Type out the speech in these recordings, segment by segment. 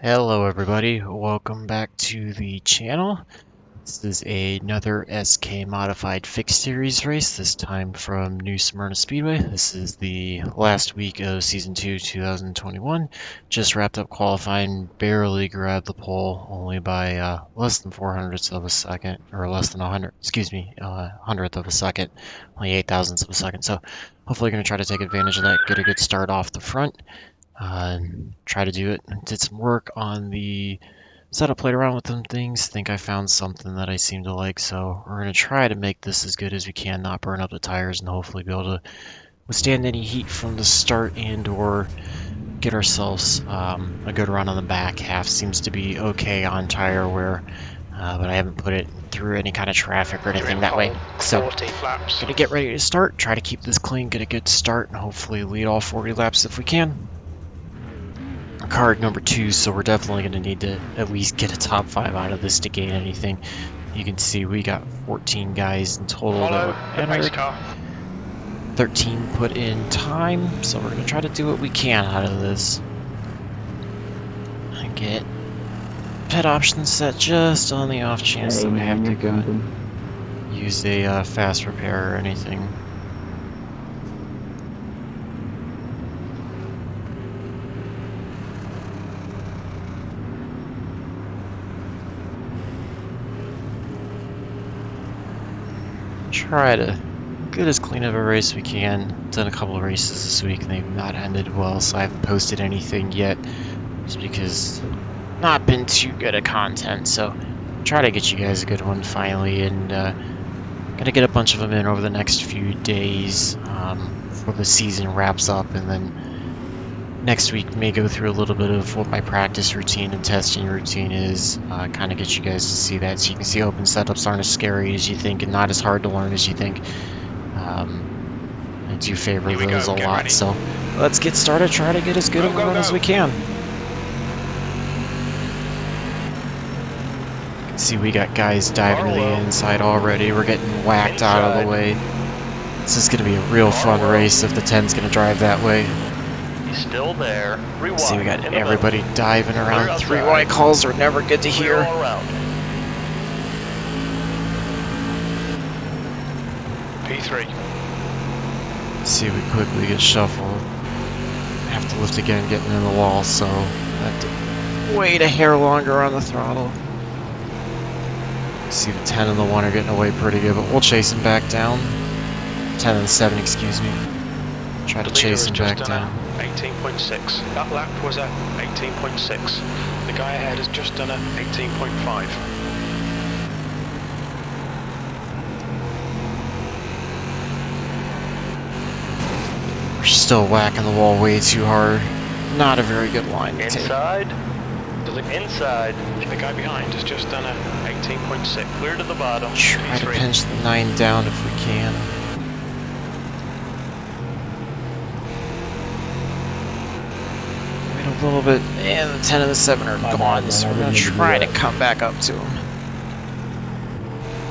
Hello everybody, welcome back to the channel. This is another SK Modified Fixed Series race, this time from New Smyrna Speedway. This is the last week of Season 2, 2021. Just wrapped up qualifying, barely grabbed the pole, only by less than 400ths of a second, or less than 100th of a second, only 8 thousandths of a second. So hopefully going to try to take advantage of that, get a good start off the front. Try to do it. Did some work on the setup, played around with some things. Think I found something that I seem to like, so we're going to try to make this as good as we can, not burn up the tires, and hopefully be able to withstand any heat from the start and or get ourselves a good run on the back half. Seems to be okay on tire wear, but I haven't put it through any kind of traffic or anything that way. So gonna get ready to start, try to keep this clean, get a good start, and hopefully lead all 40 laps if we can. Card number 2, so we're definitely going to need to at least get a top 5 out of this to gain anything. You can see we got 14 guys in total that were entered. 13 put in time, so we're going to try to do what we can out of this. And get pit options set just on the off chance that we have to use a fast repair or anything. Try to get as clean of a race we can. Done a couple of races this week and they've not ended well, so I haven't posted anything yet just because not been too good at content. So try to get you guys a good one finally, and gonna get a bunch of them in over the next few days before the season wraps up, and then next week may go through a little bit of what my practice routine and testing routine is, kind of get you guys to see that, so you can see open setups aren't as scary as you think and not as hard to learn as you think. I do favor those a lot, ready. So let's get started, try to get as good of a run as we can. You can see we got guys diving to the inside already, we're getting whacked out of the way. This is going to be a real fun race if the 10's going to drive that way. Still there. See, we got everybody diving around. 3 white calls are never good to hear. P3. See, we quickly get shuffled. Have to lift again, getting in the wall, so I have to wait a hair longer on the throttle. See, the 10 and the 1 are getting away pretty good, but we'll chase him back down. 10 and the 7, excuse me. Try to chase him back down. 18.6. That lap was at 18.6. The guy ahead has just done a 18.5. We're still whacking the wall way too hard. Not a very good line to inside. Inside. The guy behind has just done a 18.6. Clear to the bottom. Try to pinch the 9 down if we can. A little bit, and the 10 and the 7 are gone, so we're going to try to come back up to him.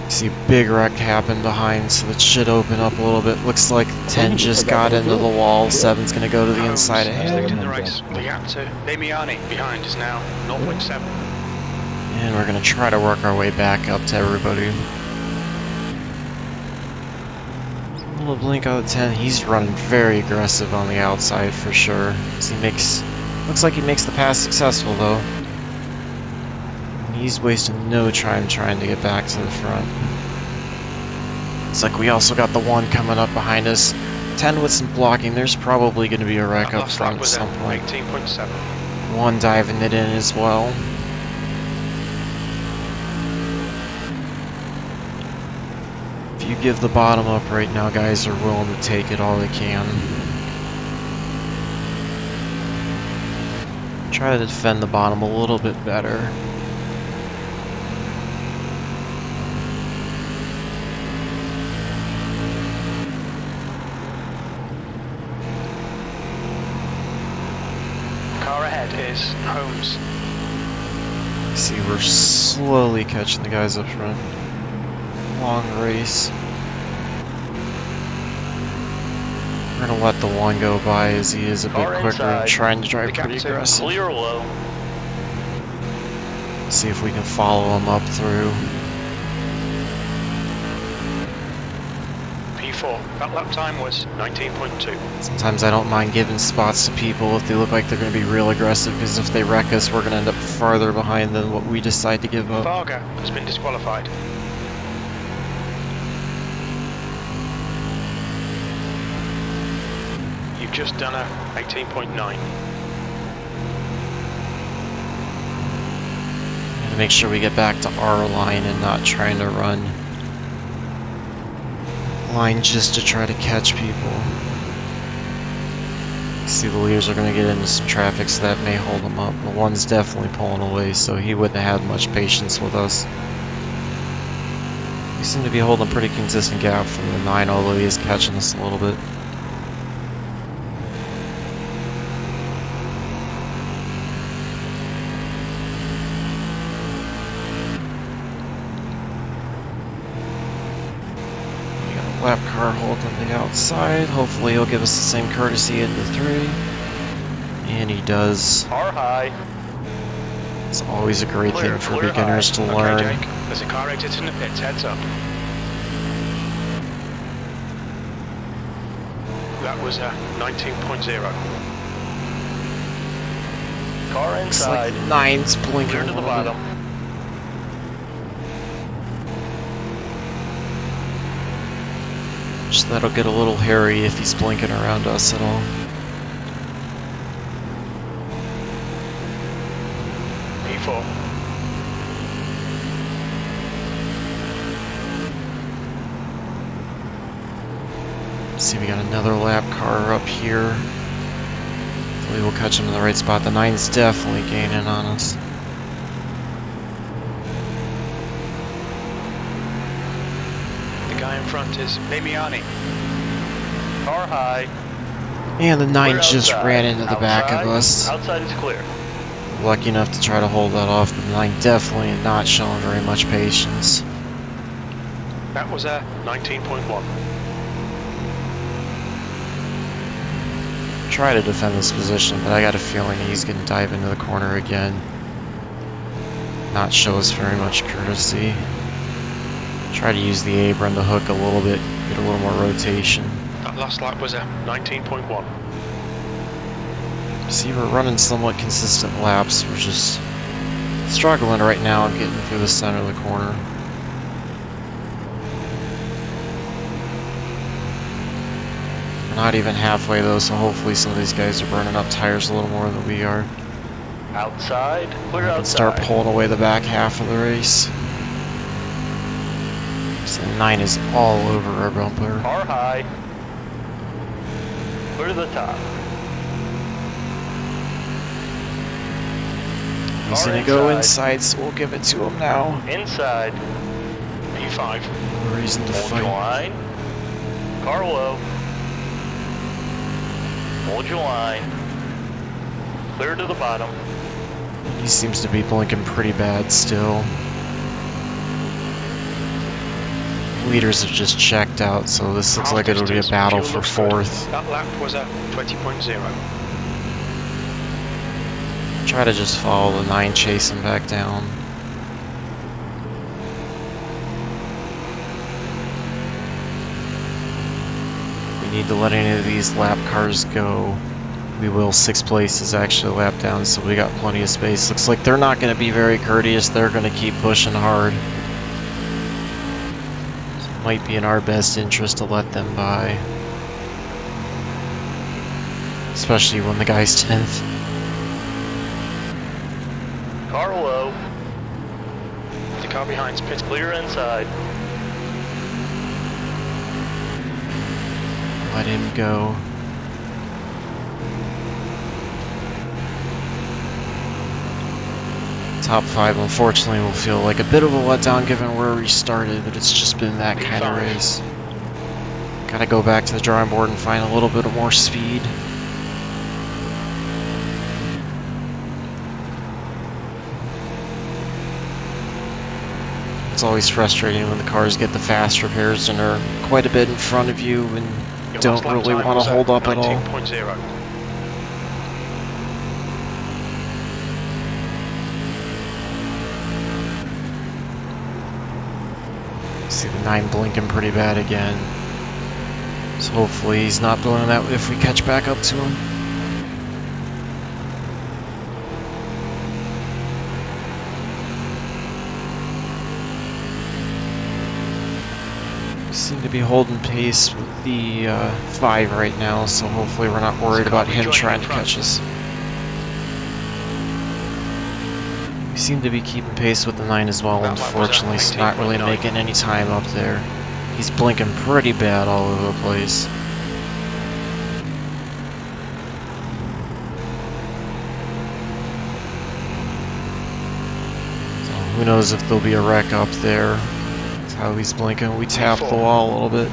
See a big wreck happen behind, so it should open up a little bit. Looks like 10 just got into the wall, 7's going to go to the inside ahead. In the race. The gap to Damiani behind is now 0.7. And we're going to try to work our way back up to everybody. A little blink on the 10, he's running very aggressive on the outside for sure. So he makes... Looks like he makes the pass successful though. And he's wasting no time trying to get back to the front. It's like we also got the 1 coming up behind us. 10 with some blocking. There's probably going to be a wreck up front at some point. 18.7. 1 diving it in as well. If you give the bottom up right now, guys are willing to take it all they can. Try to defend the bottom a little bit better. Car ahead is Holmes. See, we're slowly catching the guys up front. Long race. We're gonna let the 1 go by as he is a bit quicker and trying to drive pretty aggressive. Clear low. See if we can follow him up through. P4. That lap time was 19.2. Sometimes I don't mind giving spots to people if they look like they're going to be real aggressive, because if they wreck us, we're going to end up farther behind than what we decide to give up. Varga has been disqualified. You've just done a 18.9. Make sure we get back to our line and not trying to run line just to try to catch people. See, the leaders are going to get into some traffic, so that may hold them up. The one's definitely pulling away, so he wouldn't have had much patience with us. We seem to be holding a pretty consistent gap from the 9, although he is catching us a little bit. Lap car holding on the outside. Hopefully he'll give us the same courtesy into 3. And he does. Car high. It's always a great Clear, thing for clear beginners high. to learn. Okay, Jake. There's a car exiting the pits. Heads up. That was a 19.0. Car Looks like inside. 9's blinking Clear a to the little bit. bottom. Just that'll get a little hairy if he's blinking around us at all. P4. See, we got another lap car up here. Hopefully we'll catch him in the right spot. The 9's definitely gaining on us. The guy in front is Mimiani. Car high. And the 9 Clear just outside. ran into the back of Outside. us. Outside is clear. Lucky enough to try to hold that off, but the 9 definitely not showing very much patience. That was a 19.1. Try to defend this position, but I got a feeling he's going to dive into the corner again. Not show us very much courtesy. Try to use the apron to hook a little bit, get a little more rotation. That last lap was a 19.1. See, we're running somewhat consistent laps. We're just struggling right now and getting through the center of the corner. We're not even halfway though, so hopefully some of these guys are burning up tires a little more than we are. Outside. Clear We can start outside. pulling away the back half of the race. So 9 is all over our bumper. Car high. Clear to the top. He's Car gonna go inside. inside, so we'll give it to him now. Inside. P5. No reason to Hold your fight. line. Car low. Hold your line. Clear to the bottom. He seems to be blinking pretty bad still. Leaders have just checked out, so this looks like it'll be a battle for 4th. That lap was a 20.0. Try to just follow the 9, chase him back down. We need to let any of these lap cars go. We will. 6th place is actually a lap down, so we got plenty of space. Looks like they're not going to be very courteous. They're going to keep pushing hard. So it might be in our best interest to let them by. Especially when the guy's 10th. Car low. The car behind's pit clear inside. Let him go. Top 5, unfortunately, will feel like a bit of a letdown given where we started, but it's just been that kind of race. Gotta go back to the drawing board and find a little bit of more speed. It's always frustrating when the cars get the fast repairs and are quite a bit in front of you and Your don't last lap really time want was to a hold up at all. 19.0. See the 9 blinking pretty bad again. So hopefully he's not blowing that if we catch back up to him. We seem to be holding pace with the 5 right now, so hopefully we're not worried about him trying to catch us. We seem to be keeping pace with the 9 as well. Unfortunately, he's not really making any time up there. He's blinking pretty bad all over the place. So who knows if there'll be a wreck up there. That's how he's blinking. We tapped the wall a little bit.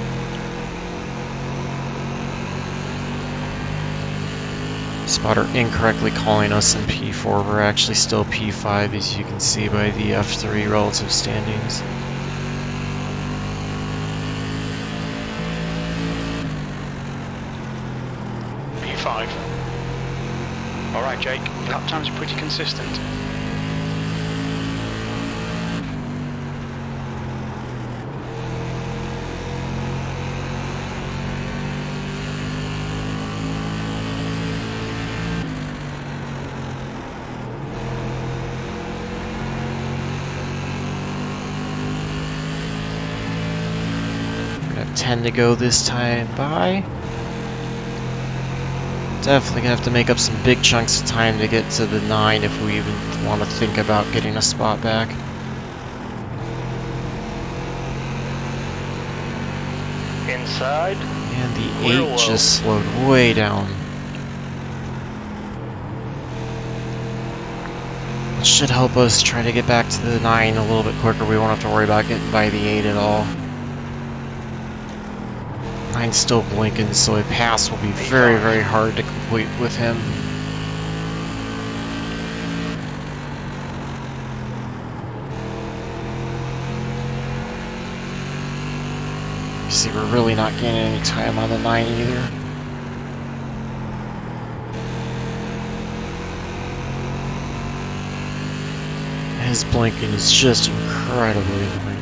Spotter incorrectly calling us in P4. We're actually still P5, as you can see by the F3 relative standings. P5. Alright, Jake. Lap times are pretty consistent. We have 10 to go this time by. Definitely gonna have to make up some big chunks of time to get to the 9 if we even want to think about getting a spot back. Inside. And the 8 just slowed way down. It should help us try to get back to the 9 a little bit quicker. We won't have to worry about getting by the 8 at all. 9's still blinking, so a pass will be very, very hard to complete with him. You see, we're really not gaining any time on the 9 either. His blinking is just incredibly annoying.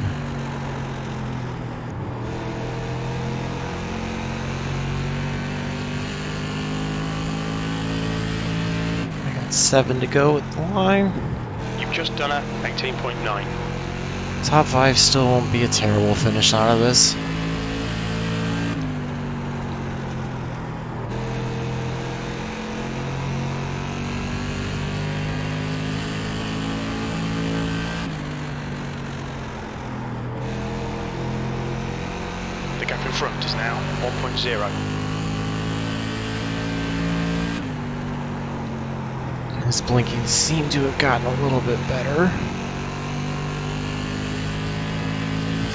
I got 7 to go at the line. You've just done a 18.9. Top 5 still won't be a terrible finish out of this. The gap in front is now 1.0. His blinking seemed to have gotten a little bit better.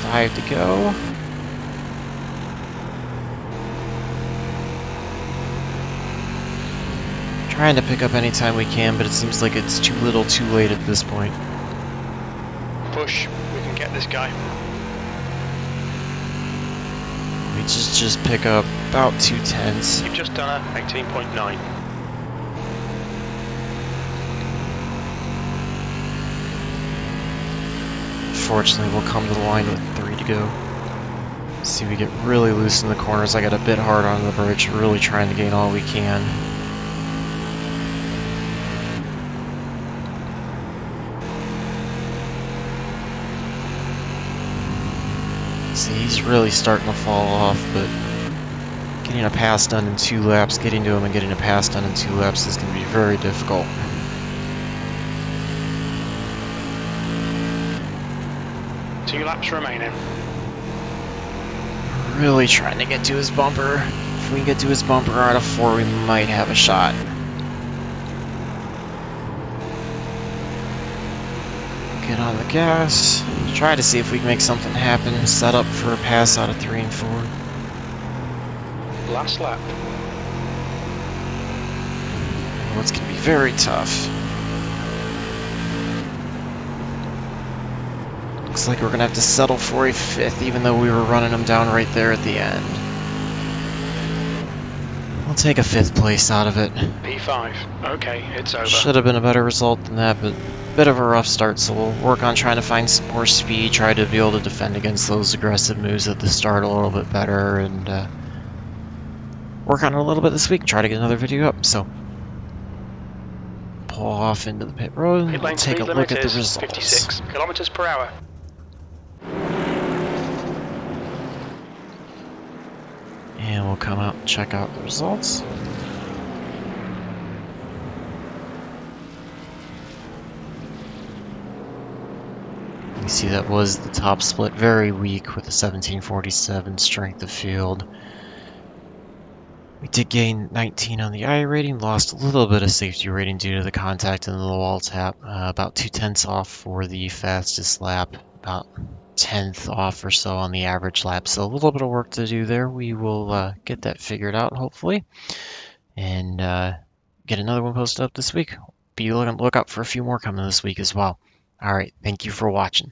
5 to go. Trying to pick up any time we can, but it seems like it's too little too late at this point. Push, we can get this guy. We just pick up about 2/10. You've just done a 18.9. Fortunately, we'll come to the line with 3 to go. See, we get really loose in the corners. I got a bit hard on the bridge, really trying to gain all we can. See, he's really starting to fall off, but getting a pass done in 2 laps, getting to him and getting a pass done in 2 laps is going to be very difficult. Two laps remaining. Really trying to get to his bumper. If we can get to his bumper out of 4, we might have a shot. Get on the gas. Try to see if we can make something happen. Set up for a pass out of 3 and 4. Last lap. Well, it's going to be very tough. Looks like we're going to have to settle for a 5th, even though we were running them down right there at the end. We'll take a 5th place out of it. P5. Okay, it's over. Should have been a better result than that, but bit of a rough start, so we'll work on trying to find some more speed, try to be able to defend against those aggressive moves at the start a little bit better, and work on it a little bit this week and try to get another video up. So pull off into the pit road and Pit we'll lane take a speed look limit at the is results. 56 kilometers per hour. And we'll come out and check out the results. You see that was the top split, very weak with a 1747 strength of field. We did gain 19 on the I rating, lost a little bit of safety rating due to the contact and the wall tap. About 2/10 off for the fastest lap, about 10th off or so on the average lap. So a little bit of work to do there. We will get that figured out hopefully, and get another one posted up this week. Be looking look out for a few more coming this week as well. All right, thank you for watching.